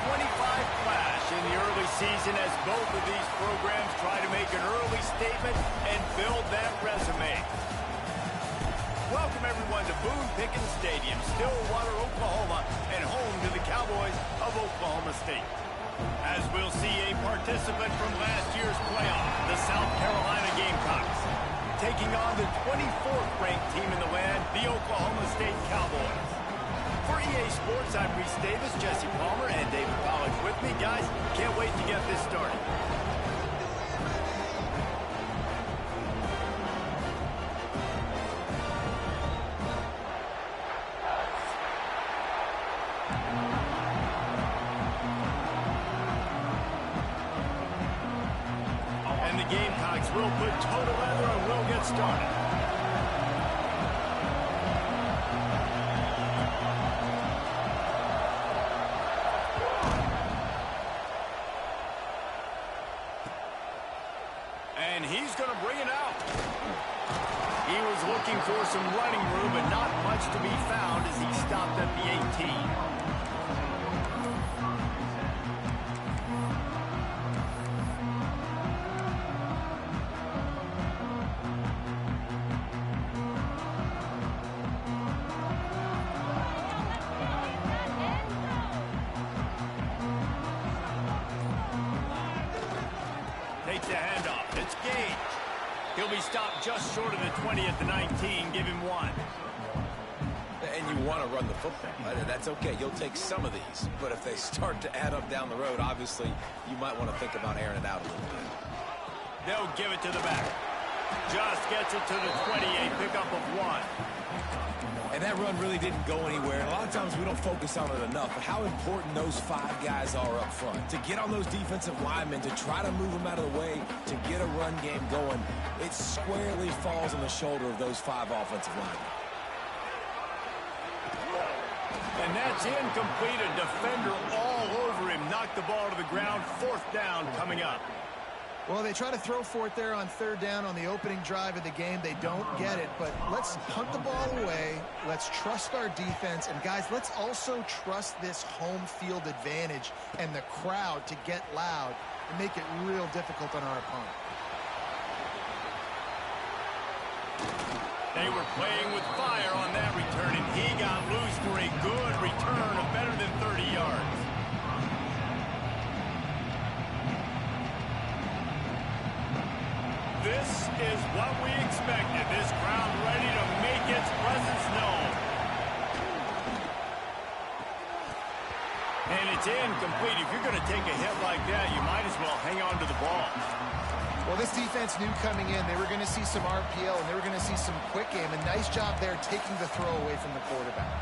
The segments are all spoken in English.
flash in the early season as both of these programs try to make an early statement and build that resume. Welcome everyone to Boone Pickens Stadium, Stillwater, Oklahoma, and home to the Cowboys of Oklahoma State. As we'll see a participant from last year's playoff, the South Carolina Gamecocks, taking on the 24th ranked team in the land, the Oklahoma State Cowboys. For EA Sports, I'm Reese Davis, Jesse Palmer, and David Pollack with me. Guys, can't wait to get this started. And the Gamecocks will put total leather and we'll get started. And he's going to bring it out. He was looking for some running room, but not much to be found as he stopped at the 18. Takes the handoff. It's Gage. He'll be stopped just short of the 20 at the 19. Give him one. And you want to run the football. That's okay. You'll take some of these. But if they start to add up down the road, obviously, you might want to think about airing it out a little bit. They'll give it to the back. Just gets it to the 20. A pickup of one. And that run really didn't go anywhere. A lot of times we don't focus on it enough, but how important those five guys are up front. To get on those defensive linemen, to try to move them out of the way, to get a run game going, it squarely falls on the shoulder of those five offensive linemen. And that's incomplete. A defender all over him. Knocked the ball to the ground. Fourth down coming up. Well, they try to throw for it there on third down on the opening drive of the game. They don't get it, but let's punt the ball away. Let's trust our defense. And, guys, let's also trust this home field advantage and the crowd to get loud and make it real difficult on our opponent. They were playing with fire on that return, and he got loose for a good return of better than 30 yards. This is what we expected. This crowd ready to make its presence known. And it's incomplete. If you're going to take a hit like that, you might as well hang on to the ball. Well, this defense knew coming in they were going to see some RPO and they were going to see some quick game. A nice job there taking the throw away from the quarterback.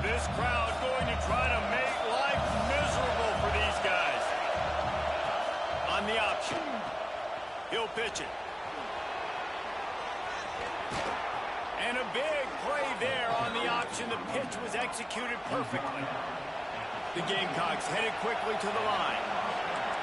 This crowd going to try to make life miserable for these guys. On the option. He'll pitch it. And a big play there on the option. The pitch was executed perfectly. The Gamecocks headed quickly to the line.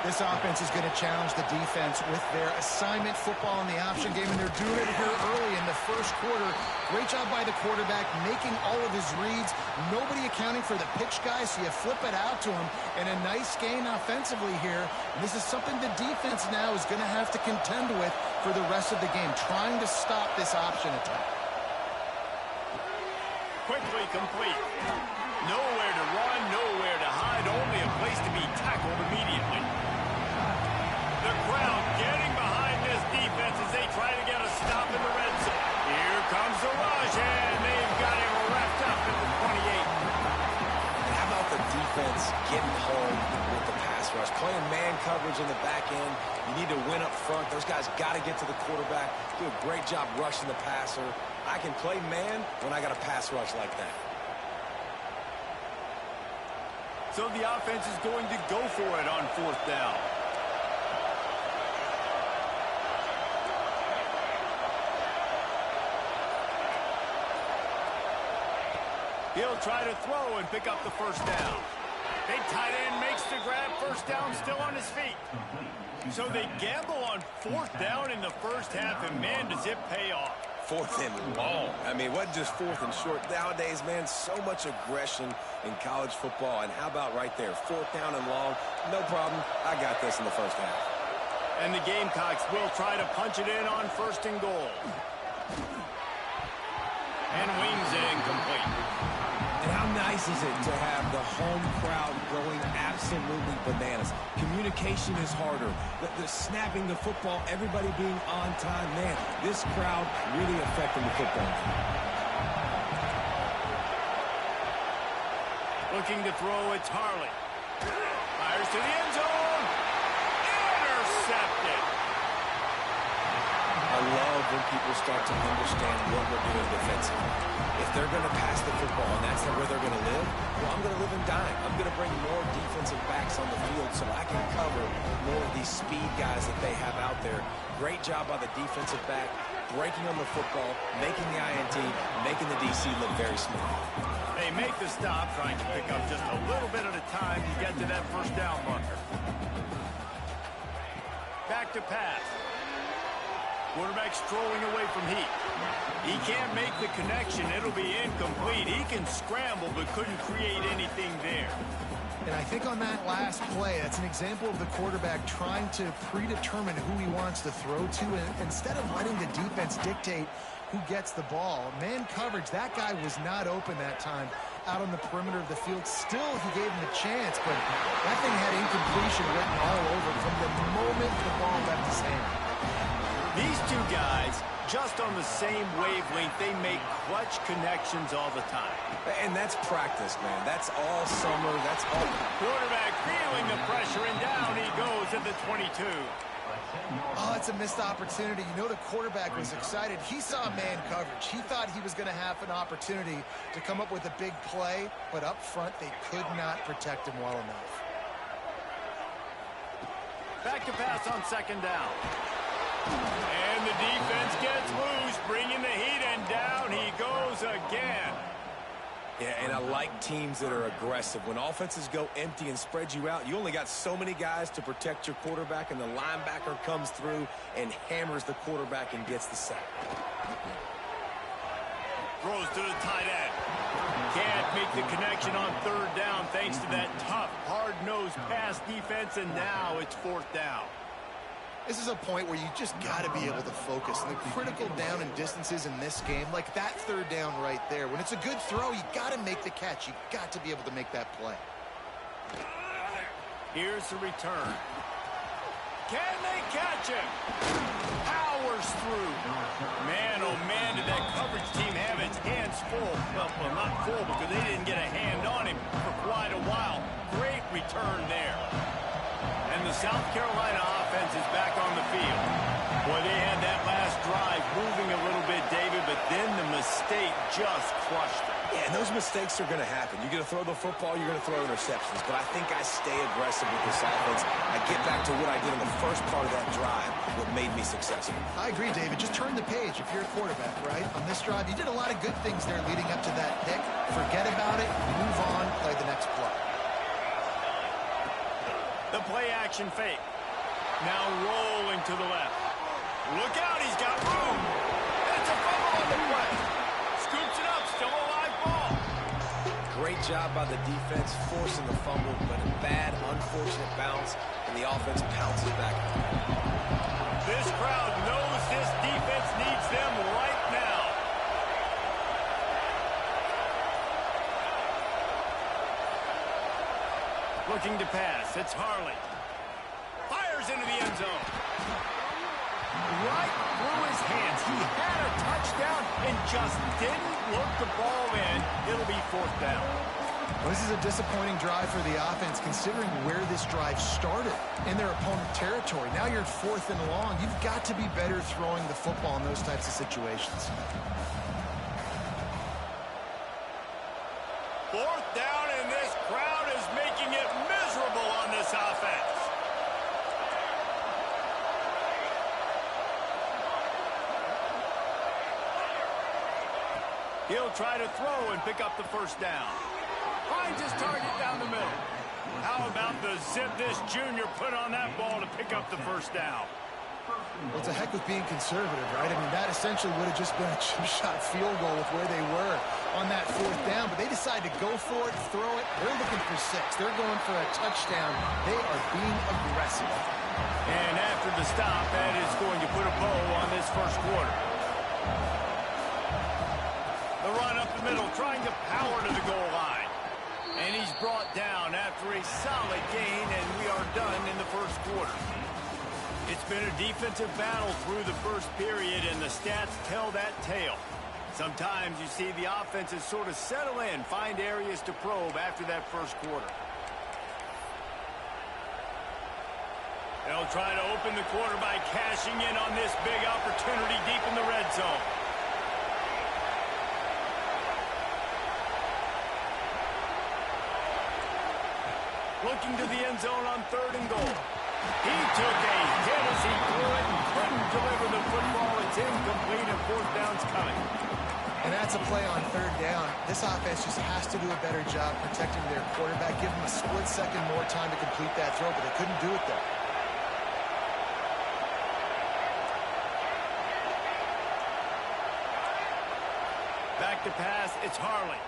This offense is going to challenge the defense with their assignment football in the option game, and they're doing it here early in the first quarter. Great job by the quarterback, making all of his reads. Nobody accounting for the pitch guy, so you flip it out to him, and a nice gain offensively here. And this is something the defense now is going to have to contend with for the rest of the game, trying to stop this option attack. Quickly complete. Nowhere to run, nowhere to hide, only a place to be tackled immediately. The crowd getting behind this defense as they try to get a stop in the red zone. Here comes the rush, and they've got him wrapped up at the 28. How about the defense getting home with the pass rush? Playing man coverage in the back end. You need to win up front. Those guys got to get to the quarterback. Do a great job rushing the passer. I can play man when I got a pass rush like that. So the offense is going to go for it on fourth down. He'll try to throw and pick up the first down. Big tight end makes the grab. First down, still on his feet. So they gamble on fourth down in the first half, and man, does it pay off. 4th and long. I mean, it wasn't just 4th and short. Nowadays, man, so much aggression in college football. And how about right there, 4th down and long? No problem. I got this in the first half. And the Gamecocks will try to punch it in on 1st and goal. And wings it incomplete. And how nice is it to have the home crowd going absolutely bananas? Communication is harder. The snapping the football, everybody being on time. Man, this crowd really affecting the football game. Looking to throw, it's Harley. Fires to the end zone. Intercepted. I love when people start to understand what we're doing defensively. If they're going to pass the football and that's where they're going to live, well, I'm going to live and dime. I'm going to bring more defensive backs on the field so I can cover more of these speed guys that they have out there. Great job by the defensive back, breaking on the football, making the INT, making the DC look very smooth. They make the stop, trying to pick up just a little bit at a time to get to that 1st down marker. Back to pass. Quarterback strolling away from Heat. He can't make the connection. It'll be incomplete. He can scramble, but couldn't create anything there. And I think on that last play, that's an example of the quarterback trying to predetermine who he wants to throw to, and instead of letting the defense dictate who gets the ball. Man coverage, that guy was not open that time out on the perimeter of the field. Still, he gave him a chance, but that thing had incompletion written all over from the moment the ball left his hand. These two guys, just on the same wavelength, they make clutch connections all the time. And that's practice, man. That's all summer. That's all. Quarterback feeling the pressure, and down he goes at the 22. Oh, it's a missed opportunity. You know the quarterback was excited. He saw man coverage. He thought he was going to have an opportunity to come up with a big play, but up front they could not protect him well enough. Back to pass on 2nd down. And the defense gets loose, bringing the heat, and down he goes again. Yeah, and I like teams that are aggressive. When offenses go empty and spread you out, you only got so many guys to protect your quarterback, and the linebacker comes through and hammers the quarterback and gets the sack. Throws to the tight end. Can't make the connection on 3rd down thanks to that tough, hard-nosed pass defense, and now it's 4th down. This is a point where you just got to be able to focus. And the critical down and distances in this game, like that 3rd down right there, when it's a good throw, you got to make the catch. You got to be able to make that play. Here's the return. Can they catch him? Powers through. Man, oh man, did that coverage team have its hands full. Well, not full because they didn't get a hand on him for quite a while. Great return there. And the South Carolina offense is back on the field. Boy, they had that last drive moving a little bit, David, but then the mistake just crushed them. Yeah, and those mistakes are going to happen. You're going to throw the football, you're going to throw interceptions. But I think I stay aggressive with this offense. I get back to what I did in the first part of that drive, what made me successful. I agree, David. Just turn the page if you're a quarterback, right? On this drive, you did a lot of good things there leading up to that pick. Forget about it, move on, play the next play. The play-action fake. Now rolling to the left. Look out, he's got room. That's a fumble on the play. Scoops it up, still a live ball. Great job by the defense forcing the fumble, but a bad, unfortunate bounce, and the offense pounces back. This crowd knows this defense needs them right now. Looking to pass, it's Harley. Fires into the end zone. Right through his hands. He had a touchdown and just didn't look the ball in. It'll be 4th down. Well, this is a disappointing drive for the offense, considering where this drive started in their opponent territory. Now you're at 4th and long. You've got to be better throwing the football in those types of situations. 4th down, and this crowd is making it miserable on this offense. He'll try to throw and pick up the 1st down. Finds his target down the middle. How about the zip this junior put on that ball to pick up the 1st down? Well, it's a heck of being conservative, right? I mean, that essentially would have just been a chip shot field goal with where they were on that 4th down. But they decided to go for it, throw it. They're looking for 6. They're going for a touchdown. They are being aggressive. And after the stop, that is going to put a bow on this first quarter. The run up the middle, trying to power to the goal line. And he's brought down after a solid gain, and we are done in the first quarter. It's been a defensive battle through the first period, and the stats tell that tale. Sometimes you see the offenses sort of settle in, find areas to probe after that first quarter. They'll try to open the quarter by cashing in on this big opportunity deep in the red zone. Looking to the end zone on 3rd and goal. He took a hit as he threw it and couldn't deliver the football. It's incomplete and 4th down's coming. And that's a play on 3rd down. This offense just has to do a better job protecting their quarterback. Give them a split second more time to complete that throw, but they couldn't do it there. Back to pass, it's Harley.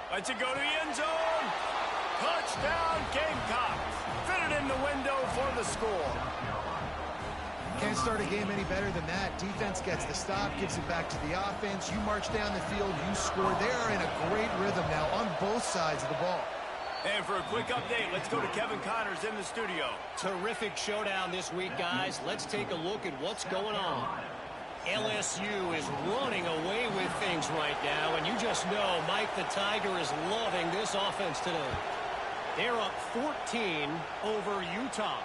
Lets it go to the end zone. Touchdown, Gamecocks. Fitted in the window for the score. Can't start a game any better than that. Defense gets the stop, gives it back to the offense. You march down the field, you score. They are in a great rhythm now on both sides of the ball. And for a quick update, let's go to Kevin Connors in the studio. Terrific showdown this week, guys. Let's take a look at what's going on. LSU is running away with things right now, and you just know Mike the Tiger is loving this offense today. They're up 14 over Utah.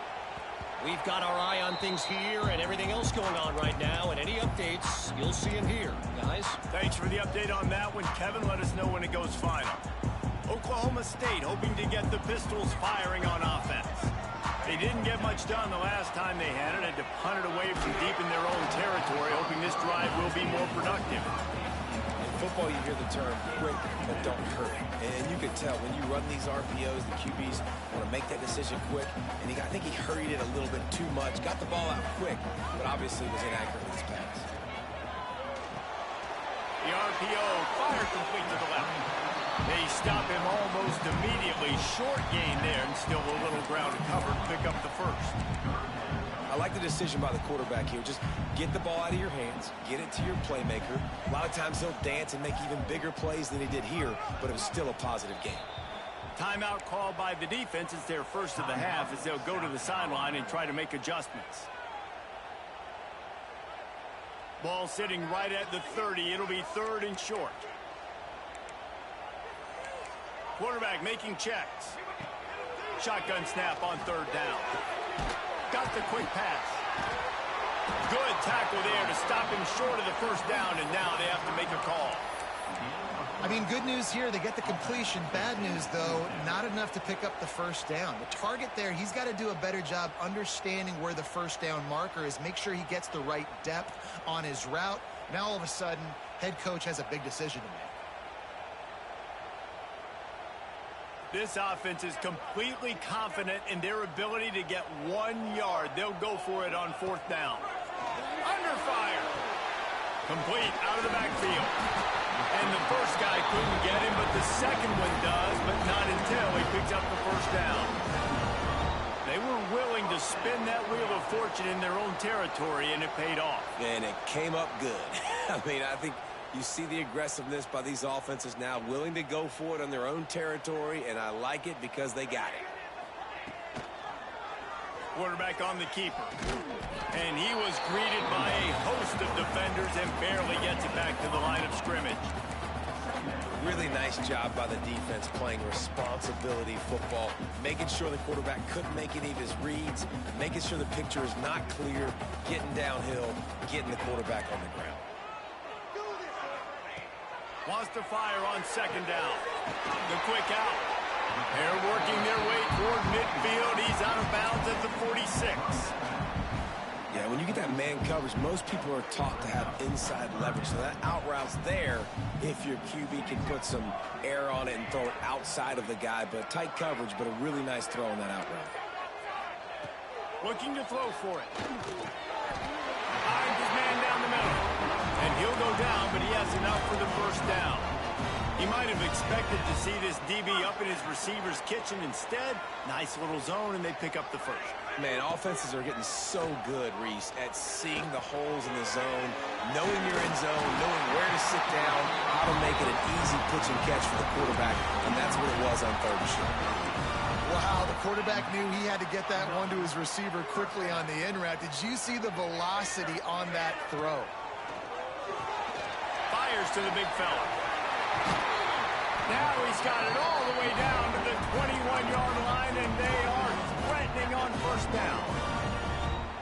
We've got our eye on things here and everything else going on right now, and any updates, you'll see them here, guys. Thanks for the update on that one, Kevin. Let us know when it goes final. Oklahoma State hoping to get the Pistols firing on offense. They didn't get much done the last time they had it, had to punt it away from deep in their own territory, hoping this drive will be more productive. In football, you hear the term quick, but don't hurry. And you can tell when you run these RPOs, the QBs want to make that decision quick. And I think he hurried it a little bit too much, got the ball out quick, but obviously was inaccurate with his pass. The RPO fired complete to the left. They stop him almost immediately. Short gain there, and still a little ground to cover to pick up the first. I like the decision by the quarterback here. Just get the ball out of your hands, get it to your playmaker. A lot of times he'll dance and make even bigger plays than he did here, but it was still a positive game. Timeout called by the defense. It's their first of the half as they'll go to the sideline and try to make adjustments. Ball sitting right at the 30. It'll be 3rd and short. Quarterback making checks. Shotgun snap on 3rd down. Got the quick pass. Good tackle there to stop him short of the first down, and now they have to make a call. I mean, good news here, they get the completion. Bad news, though, not enough to pick up the first down. The target there, he's got to do a better job understanding where the first down marker is, make sure he gets the right depth on his route. Now, all of a sudden, head coach has a big decision to make. This offense is completely confident in their ability to get 1 yard. They'll go for it on 4th down. Under fire. Complete out of the backfield. And the first guy couldn't get him, but the second one does, but not until he picks up the first down. They were willing to spin that wheel of fortune in their own territory, and it paid off. And it came up good. I mean, I think you see the aggressiveness by these offenses now, willing to go for it on their own territory, and I like it because they got it. Quarterback on the keeper. And he was greeted by a host of defenders and barely gets it back to the line of scrimmage. Really nice job by the defense playing responsibility football, making sure the quarterback couldn't make any of his reads, making sure the picture is not clear, getting downhill, getting the quarterback on the ground. Wants to fire on 2nd down. The quick out. They're working their way toward midfield. He's out of bounds at the 46. Yeah, when you get that man coverage, most people are taught to have inside leverage. So that out route's there if your QB can put some air on it and throw it outside of the guy. But tight coverage, but a really nice throw on that out route. Looking to throw for it. Finds his man down the middle. And he'll go down, but he has enough for the first down. He might have expected to see this DB up in his receiver's kitchen. Instead, nice little zone, and they pick up the first. Man, offenses are getting so good, Reese, at seeing the holes in the zone, knowing you're in zone, knowing where to sit down, how to make it an easy pitch and catch for the quarterback, and that's what it was on third and short. Wow, the quarterback knew he had to get that one to his receiver quickly on the in route. Did you see the velocity on that throw? Fires to the big fella. Now he's got it all the way down to the 21-yard line, and they are threatening on first down.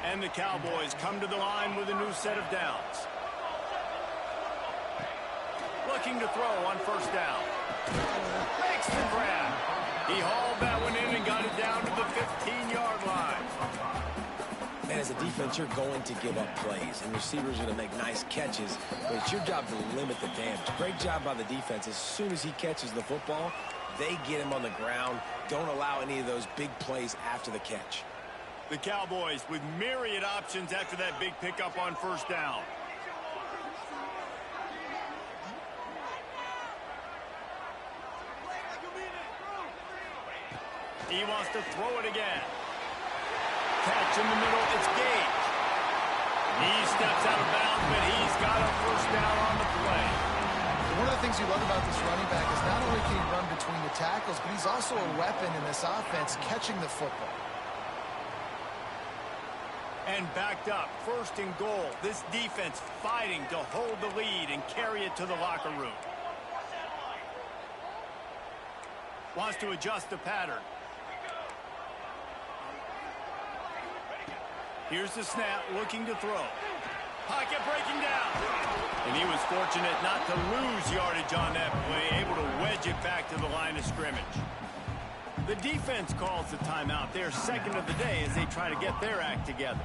And the Cowboys come to the line with a new set of downs. Looking to throw on first down. Makes the grab. He hauled that one in and got it down to the 15-yard line. Man, as a defense, you're going to give up plays, and receivers are going to make nice catches, but it's your job to limit the damage. Great job by the defense. As soon as he catches the football, they get him on the ground. Don't allow any of those big plays after the catch. The Cowboys with myriad options after that big pickup on first down. He wants to throw it again. Catch in the middle, it's Gage. He steps out of bounds, but he's got a first down on the play. One of the things you love about this running back is not only can he run between the tackles, but he's also a weapon in this offense, catching the football. And backed up, first and goal. This defense fighting to hold the lead and carry it to the locker room. Wants to adjust the pattern. Here's the snap, looking to throw. Pocket breaking down. And he was fortunate not to lose yardage on that play, able to wedge it back to the line of scrimmage. The defense calls the timeout. They're second of the day as they try to get their act together.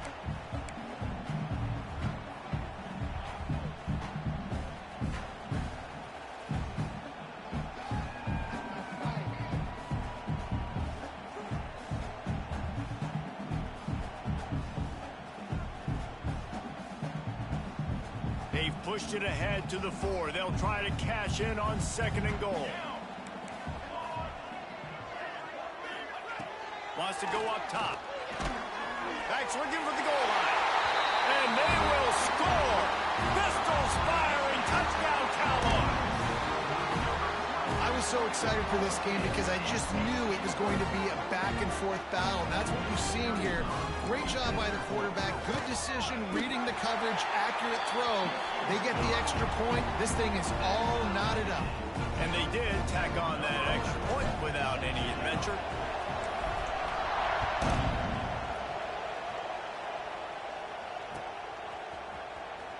They've pushed it ahead to the 4. They'll try to cash in on second and goal. Wants to go up top. Backs looking for the goal line. And they will score. Pistols firing. Touchdown, Cowboys. I was so excited for this game because I just knew it was going to be a back-and-forth battle, and that's what we've seen here. Great job by the quarterback. Good decision, reading the coverage, accurate throw. They get the extra point. This thing is all knotted up. And they did tack on that extra point without any adventure.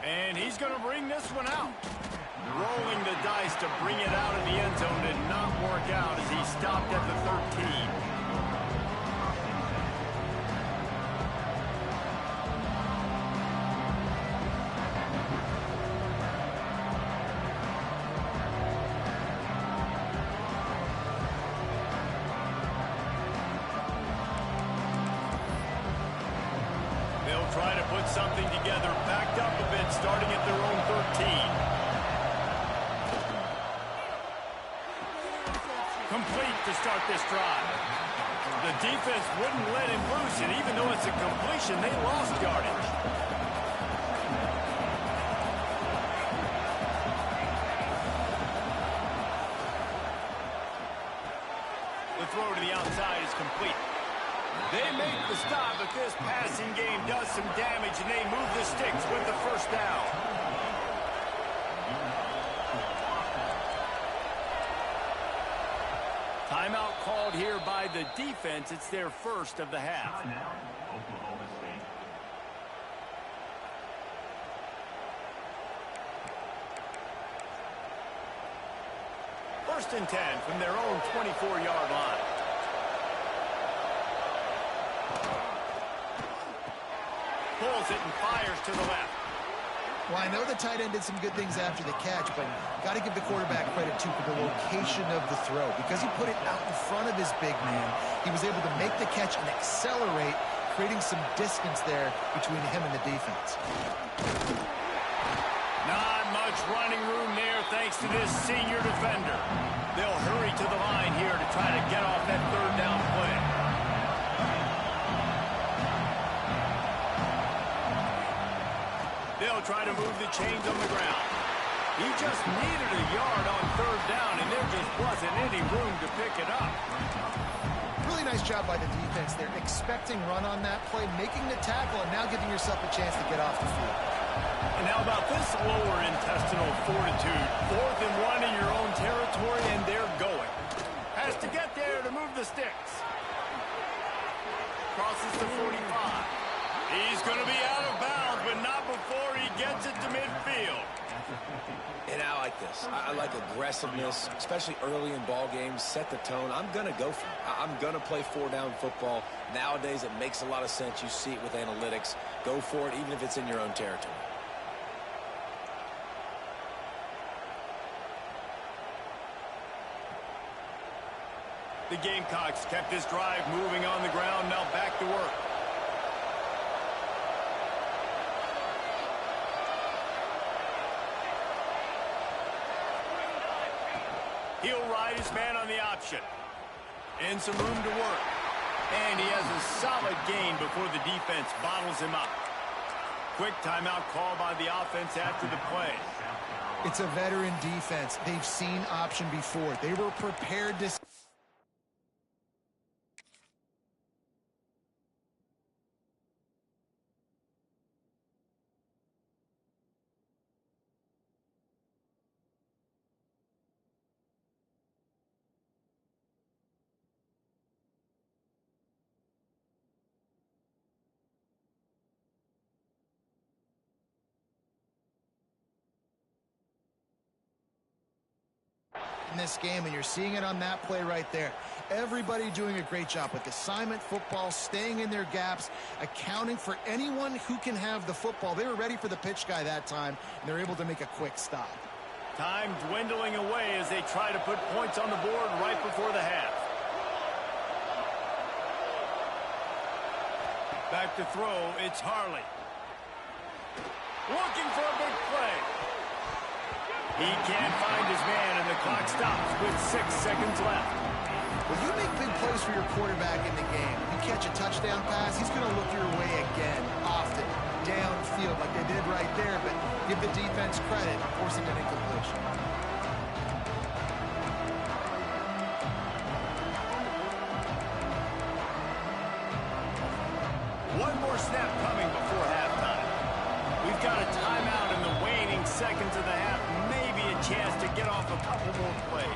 And he's going to bring this one out. Rolling the dice to bring it out of the end zone did not work out as he stopped at the 13. They'll try to put something together, backed up a bit, starting at their own 13. Complete to start this drive. The defense wouldn't let him loose, and even though it's a completion, they lost yardage. The throw to the outside is complete. They make the stop, but this passing game does some damage, and they move the sticks with the first down. Timeout called here by the defense. It's their first of the half. First and 10 from their own 24-yard line. Pulls it and fires to the left. Well, I know the tight end did some good things after the catch, but got to give the quarterback credit, too, for the location of the throw. Because he put it out in front of his big man, he was able to make the catch and accelerate, creating some distance there between him and the defense. Not much running room there thanks to this senior defender. They'll hurry to the line here to try to get off that third down play. They'll try to move the chains on the ground. He just needed a yard on third down, and there just wasn't any room to pick it up. Really nice job by the defense there, expecting run on that play, making the tackle, and now giving yourself a chance to get off the field. And how about this lower intestinal fortitude? 4th and 1 in your own territory, and they're going. Has to get there to move the sticks. Crosses to 45. He's going to be out of bounds, but not before he gets it to midfield. And I like this. I like aggressiveness, especially early in ball games. Set the tone. I'm going to go for it. I'm going to play 4-down football. Nowadays, it makes a lot of sense. You see it with analytics. Go for it, even if it's in your own territory. The Gamecocks kept this drive moving on the ground. Now back to work. He'll ride his man on the option. And some room to work. And he has a solid gain before the defense bottles him up. Quick timeout call by the offense after the play. It's a veteran defense. They've seen option before. They were prepared to... in this game, and you're seeing it on that play right there. Everybody doing a great job with assignment football, staying in their gaps, accounting for anyone who can have the football. They were ready for the pitch guy that time, and they're able to make a quick stop. Time dwindling away as they try to put points on the board right before the half. Back to throw, it's Harley. Looking for a big play. He can't find his man, and the clock stops with 6 seconds left. When you make big plays for your quarterback in the game, you catch a touchdown pass, he's going to look your way again, often, downfield like they did right there, but give the defense credit, forcing an incompletion. One more snap coming before halftime. We've got a timeout in the waning seconds of the half. Maybe a chance to get off a couple more plays.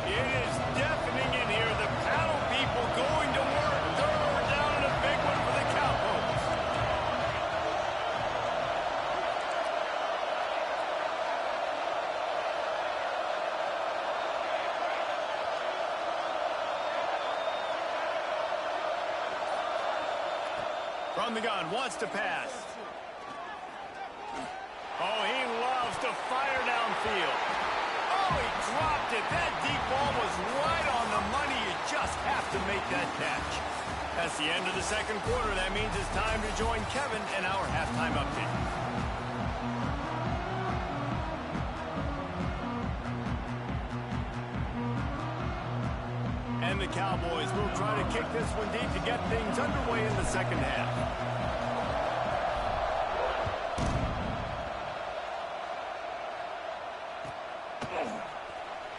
It is deafening in here. The paddle people going to work. Third down and a big one for the Cowboys. From the gun, wants to pass. Oh, he loves to fire downfield. Oh, he dropped it. That deep ball was right on the money. You just have to make that catch. That's the end of the second quarter. That means it's time to join Kevin and our halftime update. And the Cowboys will try to kick this one deep to get things underway in the second half.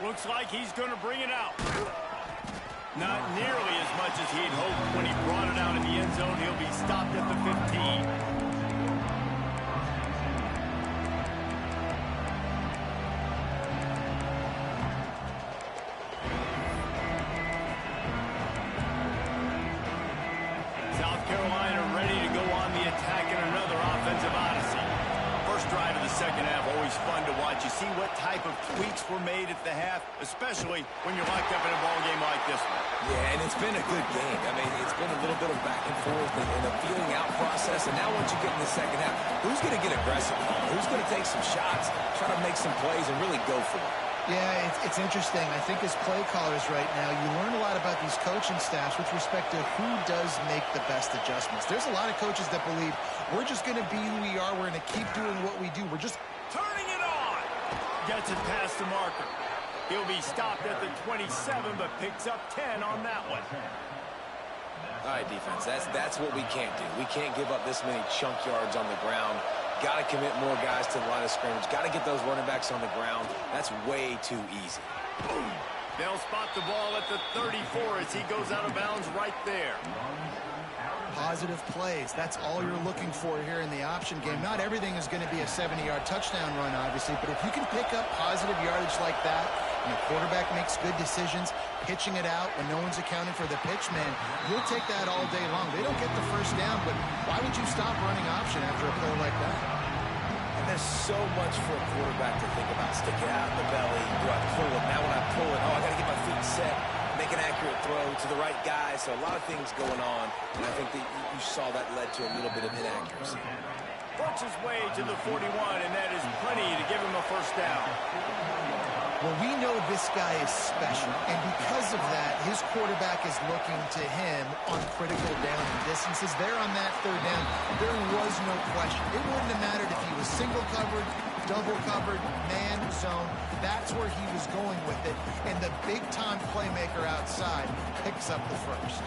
Looks like he's going to bring it out. Not nearly as much as he'd hoped when he brought it out in the end zone. He'll be stopped at the 15. South Carolina ready to go on the attack in another offensive odyssey. First drive of the second half, always fun to watch. You see what type of tweaks were made at the half, especially when you're locked up in a ball game like this one. Yeah, and it's been a good game. I mean, it's been a little bit of back and forth and a feeling out process. And now once you get in the second Who's going to get aggressive? Who's going to take some shots, try to make some plays, and really go for it? Yeah, it's interesting. I think as play callers right now, you learn a lot about these coaching staffs with respect to who does make the best adjustments. There's a lot of coaches that believe we're just going to be who we are. We're going to keep doing what we do. We're just turning it on. Gets it past the marker. He'll be stopped at the 27, but picks up 10 on that one. All right, defense, that's what we can't do. We can't give up this many chunk yards on the ground. Got to commit more guys to the line of scrimmage. Got to get those running backs on the ground. That's way too easy. Boom. They'll spot the ball at the 34 as he goes out of bounds right there. Positive plays. That's all you're looking for here in the option game. Not everything is going to be a 70-yard touchdown run, obviously, but if you can pick up positive yardage like that, and the quarterback makes good decisions, pitching it out when no one's accounting for the pitch, man, you'll take that all day long. They don't get the first down, but why would you stop running option after a play like that? And there's so much for a quarterback to think about. Stick it out in the belly. Do I pull it? Now when I pull it, I got to get my feet set. Make an accurate throw to the right guy. So a lot of things going on, and I think that you saw that led to a little bit of inaccuracy. Works his way to the 41, and that is plenty to give him a first down. Well, we know this guy is special, and because of that, his quarterback is looking to him on critical down and distances. There on that third down, there was no question. It wouldn't have mattered if he was single covered, double covered, man zone. That's where he was going with it, and the big-time playmaker outside picks up the first.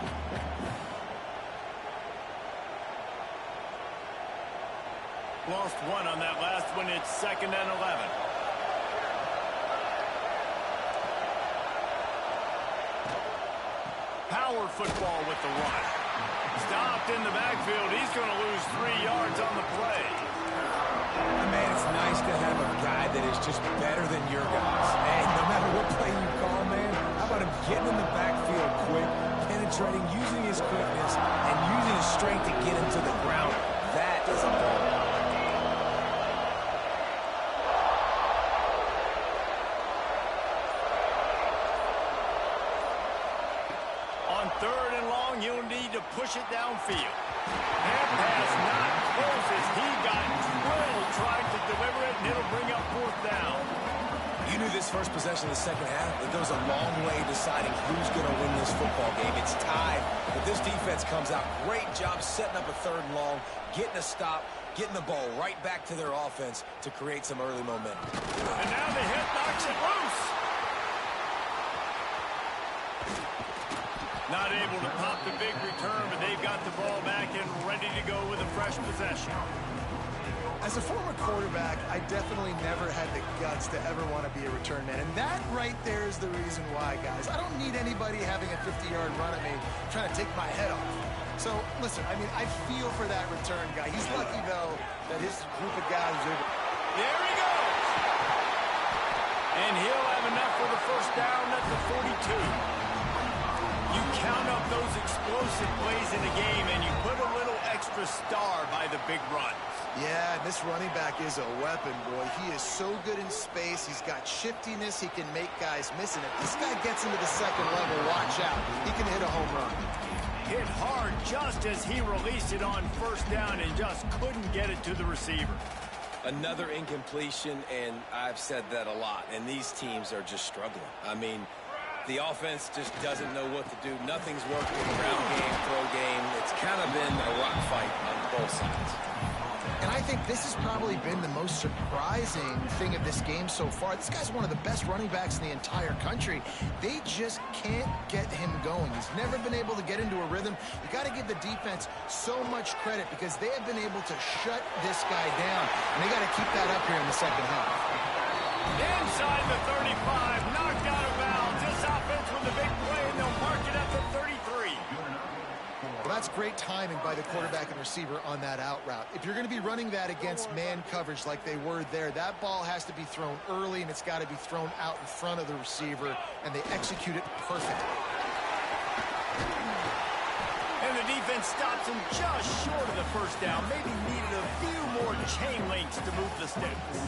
Lost one on that last one. It's 2nd and 11. Power football with the run. Stopped in the backfield. He's going to lose 3 yards on the play. Man, it's nice to have a guy that is just better than your guys. And no matter what play you call, man, how about him getting in the backfield quick, penetrating, using his quickness, and using his strength to get him to the ground. That is a ball. On 3rd and long, you'll need to push it downfield. That pass not close as he got drilled trying to deliver it, and it'll bring up 4th down. You knew this first possession of the second half. It goes a long way deciding who's going to win this football game. It's tied, but this defense comes out. Great job setting up a 3rd and long, getting a stop, getting the ball right back to their offense to create some early momentum. And now the hit knocks it loose. Not able to pop the big return, but they've got the ball back and ready to go with a fresh possession. As a former quarterback, I definitely never had the guts to ever want to be a return man. And that right there is the reason why, guys. I don't need anybody having a 50-yard run at me trying to take my head off. So, listen, I mean, I feel for that return guy. He's lucky, though, that his group of guys are... There he goes. And he'll have enough for the first down at the 42. You count up those explosive plays in the game, and you put a little extra star by the big runs. Yeah, this running back is a weapon, boy. He is so good in space. He's got shiftiness. He can make guys miss. And if this guy gets into the 2nd level, watch out. He can hit a home run. Hit hard just as he released it on 1st down and just couldn't get it to the receiver. Another incompletion, and I've said that a lot, and these teams are just struggling. I mean, the offense just doesn't know what to do. Nothing's working in the ground game, throw game. It's kind of been a rock fight on both sides. And I think this has probably been the most surprising thing of this game so far. This guy's one of the best running backs in the entire country. They just can't get him going. He's never been able to get into a rhythm. You got to give the defense so much credit because they have been able to shut this guy down. And they got to keep that up here in the 2nd half. Inside the 35, knocked out of bounds. This offense with the big play, and they'll mark it at the 33. Well, that's great timing by the quarterback and receiver on that out route. If you're going to be running that against man coverage like they were there, that ball has to be thrown early, and it's got to be thrown out in front of the receiver, and they execute it perfectly. And the defense stops him just short of the first down. Maybe needed a few more chain links to move the sticks.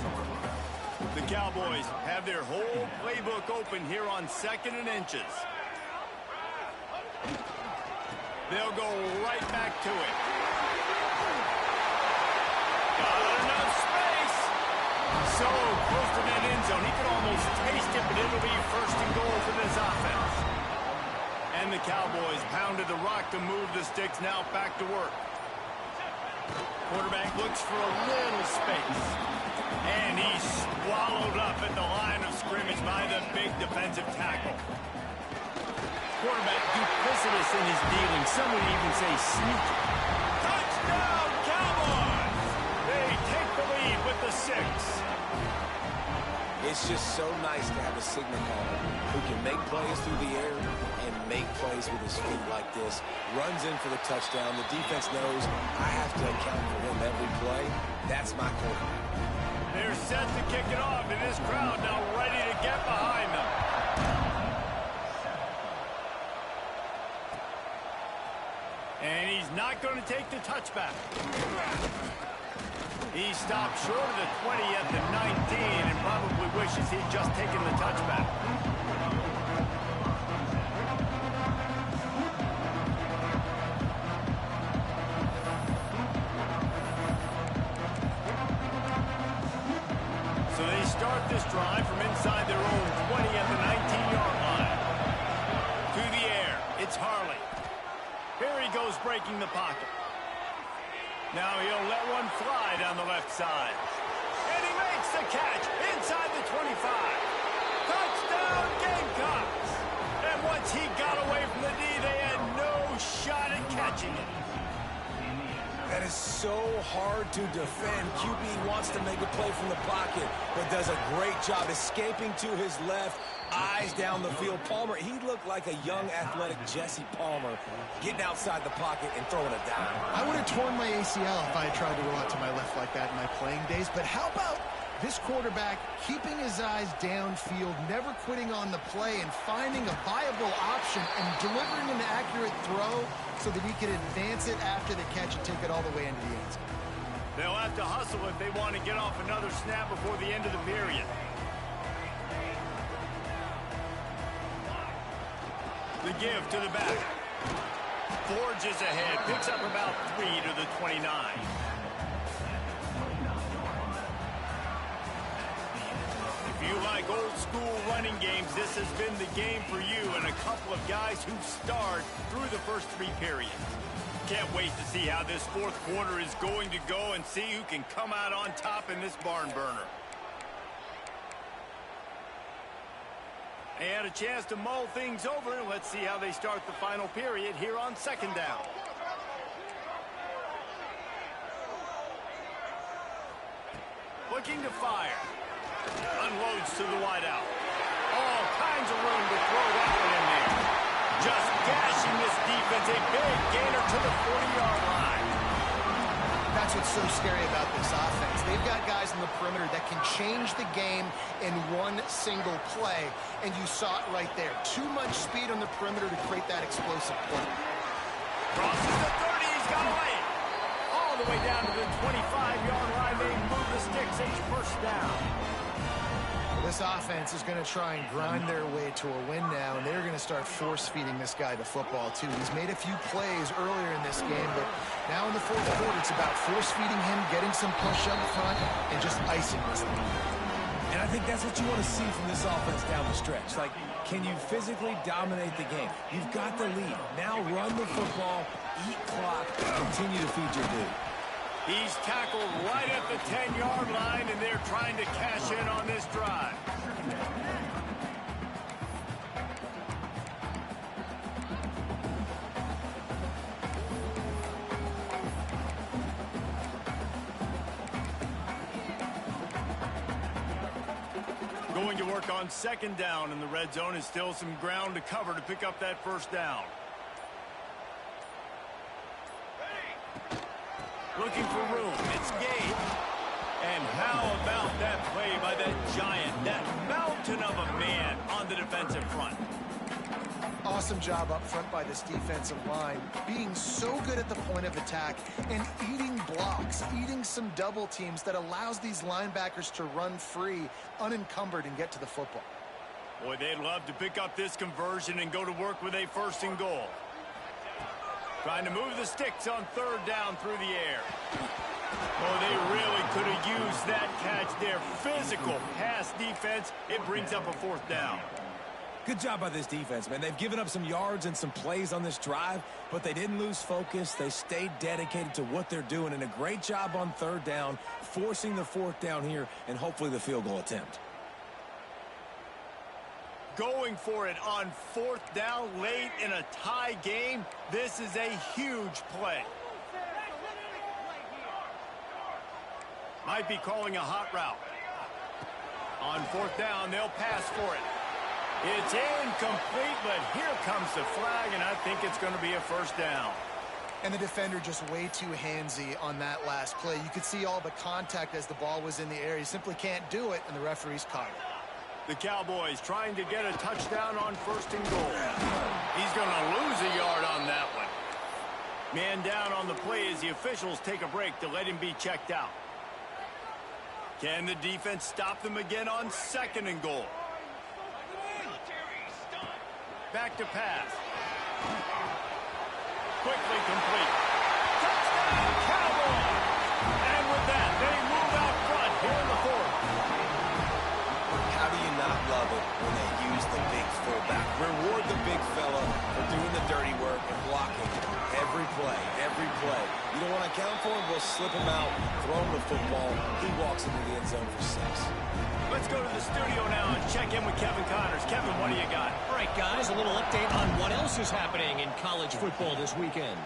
The Cowboys have their whole playbook open here on 2nd and inches. They'll go right back to it. Got so close to that end zone. He could almost taste it, but it'll be first and goal for this offense. And the Cowboys pounded the rock to move the sticks. Now back to work. Quarterback looks for a little space. And he's swallowed up at the line of scrimmage by the big defensive tackle. Quarterback duplicitous in his dealing. Some would even say sneaky. Touchdown, Cowboys! They take the lead with the 6. It's just so nice to have a signal caller who can make plays through the air and make plays with his feet like this. Runs in for the touchdown. The defense knows I have to account for him every play. That's my quarterback. They're set to kick it off, and this crowd now ready to get behind them. And he's not going to take the touchback. He stopped short of the 20 at the 19 and probably wishes he'd just taken the touchback. So they start this drive from inside their own 20 at the 19-yard line. To the air, it's Harley. Here he goes breaking the pocket. Now he'll let one fly down the left side. And he makes the catch inside the 25. Touchdown, Gamecocks! And once he got away from the D, they had no shot at catching it. That is so hard to defend. QB wants to make a play from the pocket, but does a great job escaping to his left, eyes down the field. Palmer, he looked like a young, athletic Jesse Palmer, getting outside the pocket and throwing it down. I would have torn my ACL if I had tried to roll out to my left like that in my playing days, but how about this quarterback keeping his eyes downfield, never quitting on the play, and finding a viable option and delivering an accurate throw so that he can advance it after the catch and take it all the way into the end zone. They'll have to hustle if they want to get off another snap before the end of the period. The give to the back. Forges ahead, picks up about 3 to the 29. If you like old school running games, this has been the game for you and a couple of guys who starred through the first 3 periods. Can't wait to see how this fourth quarter is going to go and see who can come out on top in this barn burner. They had a chance to mull things over. Let's see how they start the final period here on second down. Looking to fire. Unloads to the wideout. All kinds of room to throw that one in there. Just gashing this defense. A big gainer to the 40-yard line. That's what's so scary about this offense. They've got guys in the perimeter that can change the game in one single play, and you saw it right there. Too much speed on the perimeter to create that explosive play. Crosses the 30, he's got away. All the way down to the 25-yard line. They move the sticks, it's first down. This offense is going to try and grind their way to a win now, and they're going to start force-feeding this guy the football, too. He's made a few plays earlier in this game, but now in the fourth quarter, it's about force-feeding him, getting some push up front, and just icing this thing. And I think that's what you want to see from this offense down the stretch. Like, can you physically dominate the game? You've got the lead. Now run the football, eat clock, continue to feed your dude. He's tackled right at the 10-yard line, and they're trying to cash in on this drive. Going to work on second down in the red zone is still some ground to cover to pick up that first down. Looking for room. It's Gabe. And how about that play by that giant, that mountain of a man on the defensive front? Awesome job up front by this defensive line, being so good at the point of attack and eating blocks, eating some double teams that allows these linebackers to run free, unencumbered, and get to the football. Boy, they'd love to pick up this conversion and go to work with a first and goal. Trying to move the sticks on third down through the air. Oh, they really could have used that catch there. Physical pass defense. It brings up a fourth down. Good job by this defense, man. They've given up some yards and some plays on this drive, but they didn't lose focus. They stayed dedicated to what they're doing, and a great job on third down, forcing the fourth down here, and hopefully the field goal attempt. Going for it on fourth down late in a tie game. This is a huge play. Might be calling a hot route. On fourth down, they'll pass for it. It's incomplete, but here comes the flag, and I think it's going to be a first down. And the defender just way too handsy on that last play. You could see all the contact as the ball was in the air. He simply can't do it, and the referee's caught it. The Cowboys trying to get a touchdown on first and goal. He's going to lose a yard on that one. Man down on the play as the officials take a break to let him be checked out. Can the defense stop them again on second and goal? Back to pass. Quickly complete. Touchdown, Cowboys! And with that, they move out front here in the fourth. How do you not love it when they use the big fullback? Reward the big fella for doing the dirty work and blocking every play, every play. You don't want to account for him, we'll slip him out, throw him the football. He walks into the end zone for 6. Let's go to the studio now and check in with Kevin Connors. Kevin, what do you got? All right, guys, a little update on what else is happening in college football this weekend.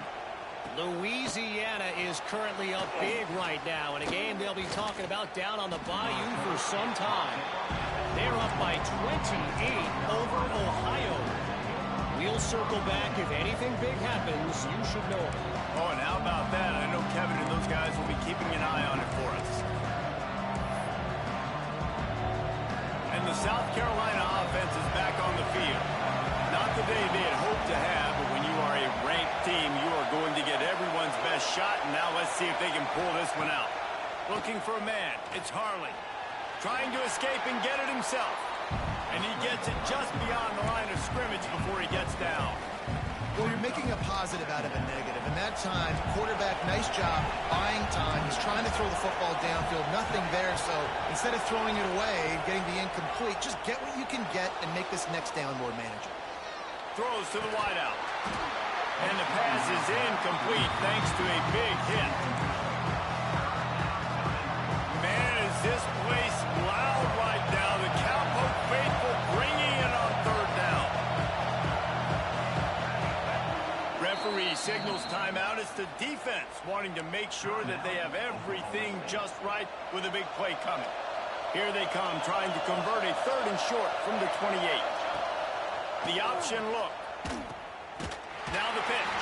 Louisiana is currently up big right now in a game they'll be talking about down on the Bayou for some time. They're up by 28 over Ohio. We'll circle back. If anything big happens, you should know it. Oh, and how about that? I know Kevin and those guys will be keeping an eye on it for us. And the South Carolina offense is back on the field. Not the day they had hoped to have, but when you are a ranked team, you are going to get everyone's best shot. And now let's see if they can pull this one out. Looking for a man. It's Harley. Trying to escape and get it himself. And he gets it just beyond the line of scrimmage before he gets down. Well, you're making a positive out of a negative. And that time, quarterback, nice job, buying time. He's trying to throw the football downfield. Nothing there. So instead of throwing it away, getting the incomplete, just get what you can get and make this next down more manageable. Throws to the wideout. And the pass is incomplete thanks to a big hit. Man, is this place loud right now. The Cowpoke faithful bringing it on third down. Referee signals timeout. It's the defense wanting to make sure that they have everything just right with a big play coming. Here they come trying to convert a third and short from the 28. The option look. Now the pitch.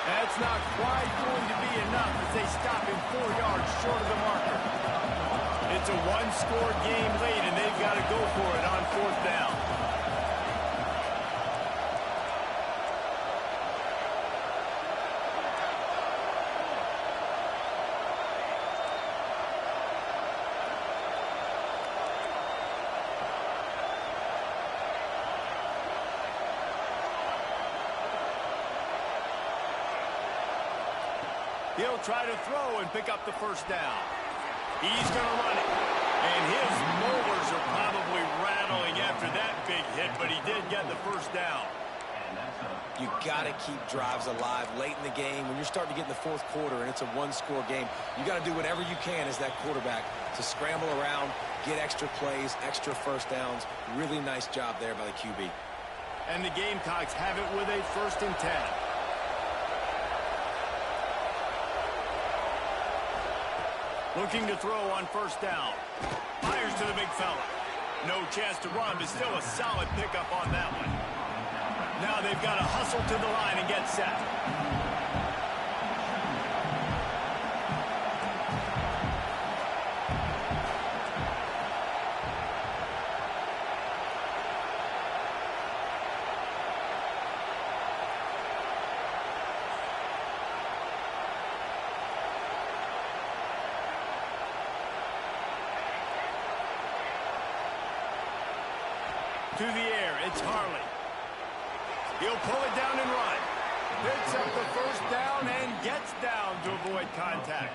That's not quite going to be enough as they stop him 4 yards short of the marker. It's a one-score game late, and they've got to go for it on fourth down. He'll try to throw and pick up the first down. He's going to run it. And his molars are probably rattling after that big hit, but he did get the first down. You got to keep drives alive late in the game. When you're starting to get in the fourth quarter and it's a one-score game, you got to do whatever you can as that quarterback to scramble around, get extra plays, extra first downs. Really nice job there by the QB. And the Gamecocks have it with a 1st and 10. Looking to throw on first down. Fires to the big fella. No chance to run, but still a solid pickup on that one. Now they've got to hustle to the line and get set. To the air, it's Harley. He'll pull it down and run. Picks up the first down and gets down to avoid contact.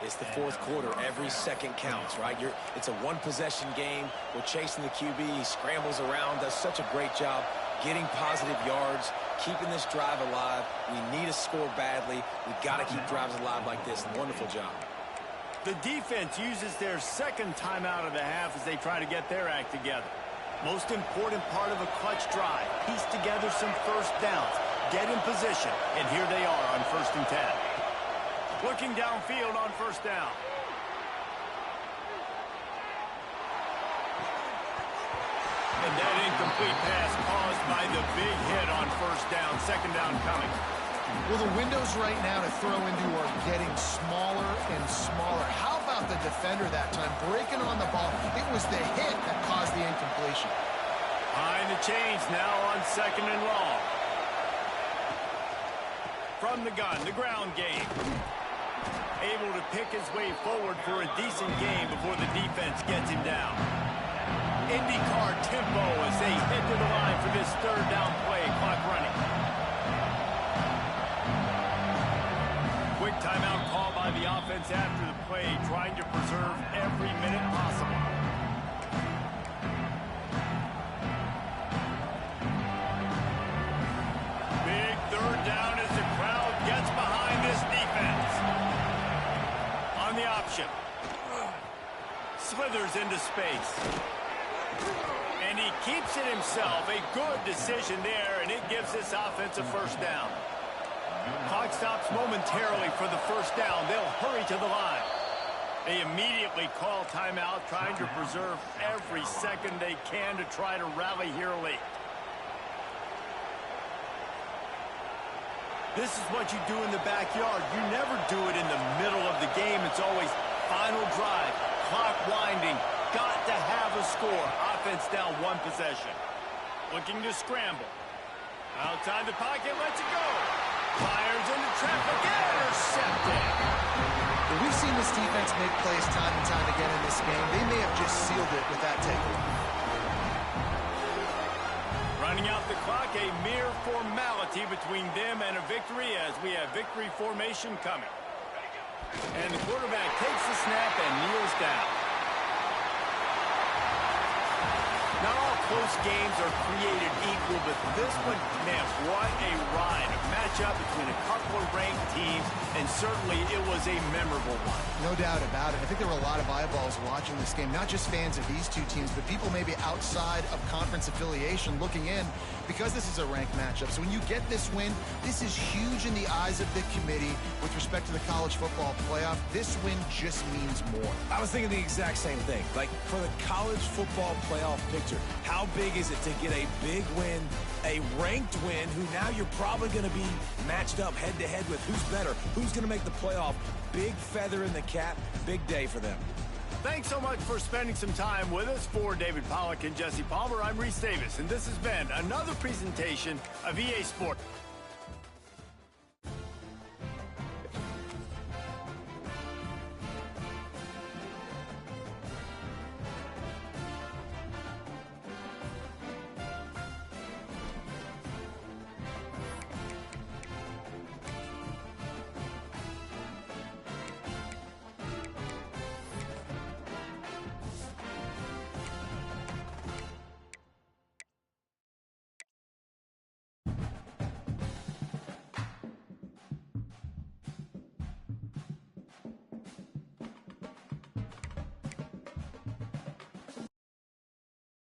It's the fourth quarter. Every second counts, right? It's a one-possession game. We're chasing the QB. He scrambles around, does such a great job getting positive yards, keeping this drive alive. We need a score badly. We've got to keep drives alive like this. Wonderful job. The defense uses their second timeout of the half as they try to get their act together. Most important part of a clutch drive. Piece together some first downs. Get in position. And here they are on 1st and 10. Looking downfield on first down. And that incomplete pass caused by the big hit on first down. Second down coming. Well, the windows right now to throw into are getting smaller and smaller. How about the defender that time breaking on the ball? It was the hit that caused the incompletion. Behind the chains now on 2nd and long. From the gun, the ground game. Able to pick his way forward for a decent game before the defense gets him down. IndyCar tempo as they head to the line for this third down play. Clock running. Quick timeout call by the offense after the play, trying to preserve every minute possible. Big third down as the crowd gets behind this defense. On the option. Slithers into space. And he keeps it himself. A good decision there, and it gives this offense a first down. Clock stops momentarily for the first down. They'll hurry to the line. They immediately call timeout, trying to preserve every second they can to try to rally here late. This is what you do in the backyard. You never do it in the middle of the game. It's always final drive, clock winding, got to have a score. Offense down one possession. Looking to scramble. Outside the pocket, lets it go. Fires into traffic, intercepted. Well, we've seen this defense make plays time and time again in this game. They may have just sealed it with that takeaway. Running out the clock, a mere formality between them and a victory as we have victory formation coming. And the quarterback takes the snap and kneels down. Not all close games are created equal, but this one, man, what a ride. A matchup between a couple of ranked teams, and certainly it was a memorable one. No doubt about it. I think there were a lot of eyeballs watching this game, not just fans of these two teams, but people maybe outside of conference affiliation looking in because this is a ranked matchup. So when you get this win, this is huge in the eyes of the committee with respect to the college football playoff. This win just means more. I was thinking the exact same thing. Like, for the college football playoff picture, how big is it to get a big win, a ranked win, who now you're probably going to be matched up head-to-head with who's better, who's going to make the playoff. Big feather in the cap, big day for them. Thanks so much for spending some time with us. For David Pollack and Jesse Palmer, I'm Reese Davis, and this has been another presentation of EA Sports.